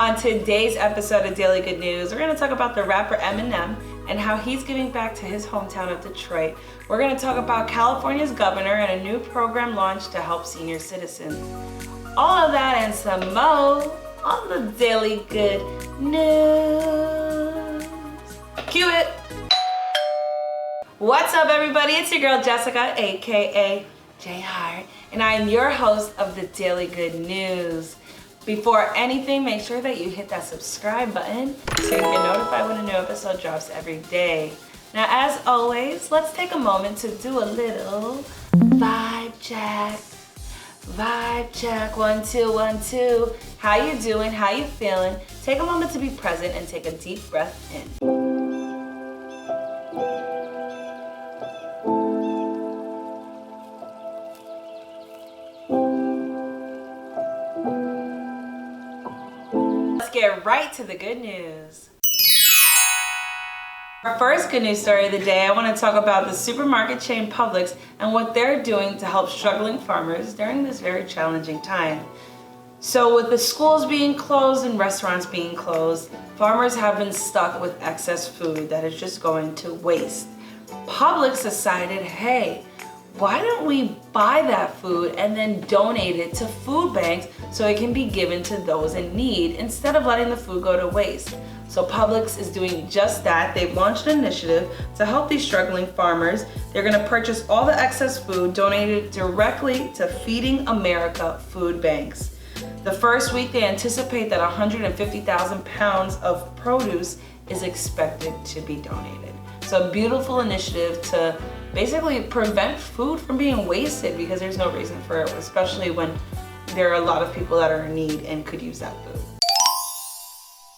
On today's episode of Daily Good News, we're going to talk about the rapper Eminem and how he's giving back to his hometown of Detroit. We're going to talk about California's governor and a new program launched to help senior citizens. All of that and some more on the Daily Good News. Cue it! What's up, everybody? It's your girl Jessica, aka J Hart, and I am your host of the Daily Good News. Before anything, make sure that you hit that subscribe button so you get notified when a new episode drops every day. Now, as always, let's take a moment to do a little vibe check. Vibe check, 1, 2, 1, 2. How you doing? How you feeling? Take a moment to be present and take a deep breath in. Get right to the good news. Our first good news story of the day, I want to talk about the supermarket chain Publix and what they're doing to help struggling farmers during this very challenging time. So with the schools being closed and restaurants being closed, farmers have been stuck with excess food that is just going to waste. Publix decided, hey, why don't we buy that food and then donate it to food banks so it can be given to those in need instead of letting the food go to waste? So Publix is doing just that. They've launched an initiative to help these struggling farmers. They're going to purchase all the excess food, donated directly to Feeding America food banks. The first week, they anticipate that 150,000 pounds of produce is expected to be donated. So a beautiful initiative to basically prevent food from being wasted because there's no reason for it, especially when there are a lot of people that are in need and could use that food.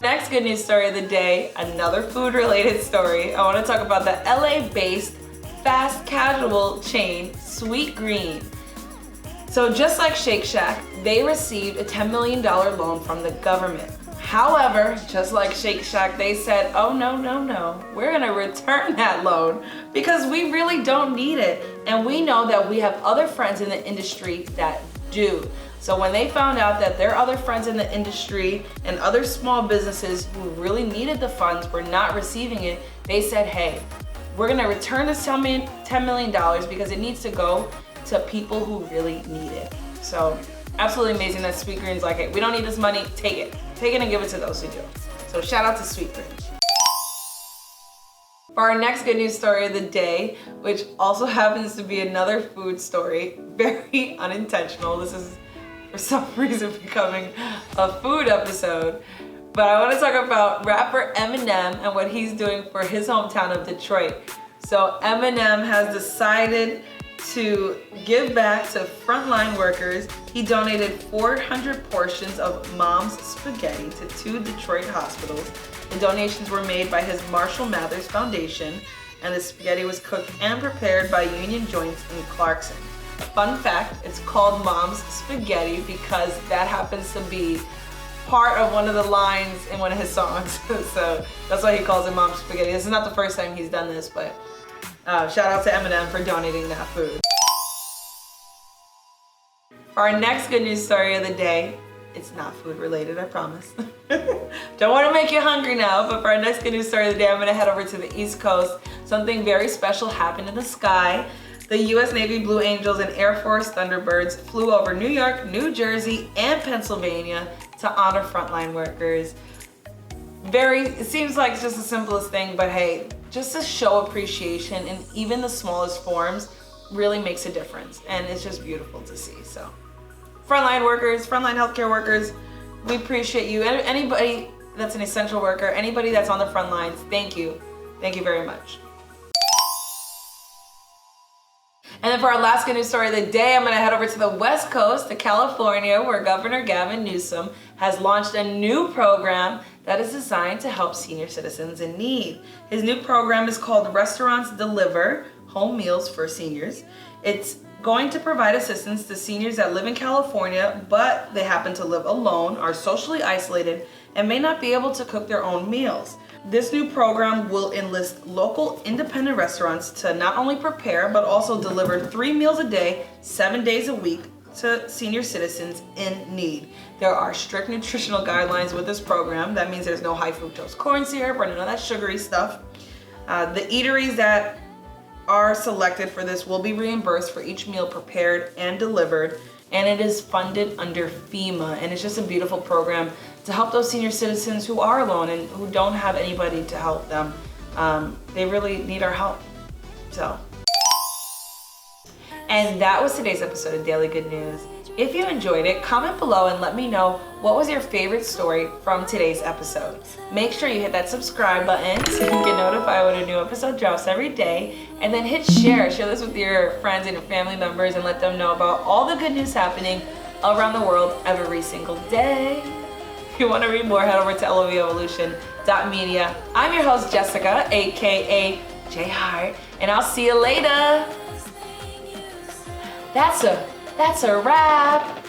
Next good news story of the day, another food related story. I want to talk about the LA-based fast casual chain Sweet Green. So just like Shake Shack, they received a $10 million loan from the government. However, just like Shake Shack, they said, oh no, we're gonna return that loan because we really don't need it. And we know that we have other friends in the industry that do. So when they found out that their other friends in the industry and other small businesses who really needed the funds were not receiving it, they said, hey, we're gonna return this $10 million because it needs to go to people who really need it. So absolutely amazing that Sweet Green's like, hey, we don't need this money, take it. Take it and give it to those who do. So shout out to Sweet Green. For our next good news story of the day, which also happens to be another food story, very unintentional. This is for some reason becoming a food episode. But I want to talk about rapper Eminem and what he's doing for his hometown of Detroit. So Eminem has decided to give back to frontline workers. He donated 400 portions of Mom's spaghetti to 2 Detroit hospitals. The donations were made by his Marshall Mathers Foundation, and the spaghetti was cooked and prepared by Union Joints in Clarkson. Fun fact, it's called Mom's Spaghetti because that happens to be part of one of the lines in one of his songs. So that's why he calls it Mom's Spaghetti. This is not the first time he's done this, but shout out to Eminem for donating that food. For our next good news story of the day, it's not food related, I promise. Don't want to make you hungry now, but for our next good news story of the day, I'm going to head over to the East Coast. Something very special happened in the sky. The U.S. Navy Blue Angels and Air Force Thunderbirds flew over New York, New Jersey, and Pennsylvania to honor frontline workers. It seems like it's just the simplest thing, but hey, just to show appreciation in even the smallest forms really makes a difference, and it's just beautiful to see. So frontline workers, frontline healthcare workers, we appreciate you. Anybody that's an essential worker, anybody that's on the front lines, thank you very much. And then for our last good news story of the day, I'm going to head over to the West Coast, to California, where Governor Gavin Newsom has launched a new program that is designed to help senior citizens in need. His new program is called Restaurants Deliver Home Meals for Seniors. It's going to provide assistance to seniors that live in California, but they happen to live alone, are socially isolated, and may not be able to cook their own meals. This new program will enlist local independent restaurants to not only prepare, but also deliver 3 meals a day, 7 days a week, to senior citizens in need. There are strict nutritional guidelines with this program. That means there's no high fructose corn syrup or none of that sugary stuff. The eateries that are selected for this will be reimbursed for each meal prepared and delivered, and it is funded under FEMA, and it's just a beautiful program to help those senior citizens who are alone and who don't have anybody to help them. They really need our help. So, and that was today's episode of Daily Good News. If you enjoyed it, comment below and let me know what was your favorite story from today's episode. Make sure you hit that subscribe button so you can get notified when a new episode drops every day, and then hit share. Share this with your friends and your family members and let them know about all the good news happening around the world every single day. If you want to read more, head over to LovEvolution.media. I'm your host, Jessica, aka J Hart, and I'll see you later. That's a wrap.